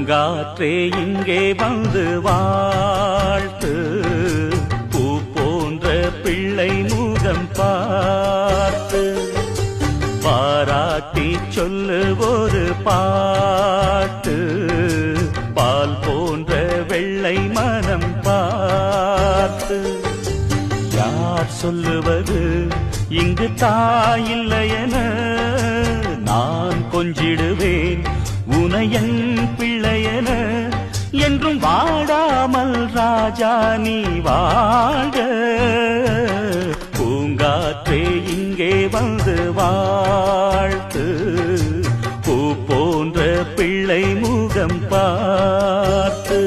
பூங்காற்றே இங்கே வந்து வாழ்த்து, பூ போன்ற பிள்ளை முகம் பார்த்து, பாராட்டி சொல்லு ஒரு பாட்டு, பால் போன்ற வெள்ளை மனம் பார்த்து. யார் சொல்லுவது இங்கு தாயில்லையென, நான் கொஞ்சிடுவேன் உனையன் பிள்ளையென. என்றும் வாடாமல் ராஜா நீ வாழ்க, பூங்காற்றே இங்கே வந்து வாழ்த்து, பூ போன்ற பிள்ளை முகம் பார்த்து.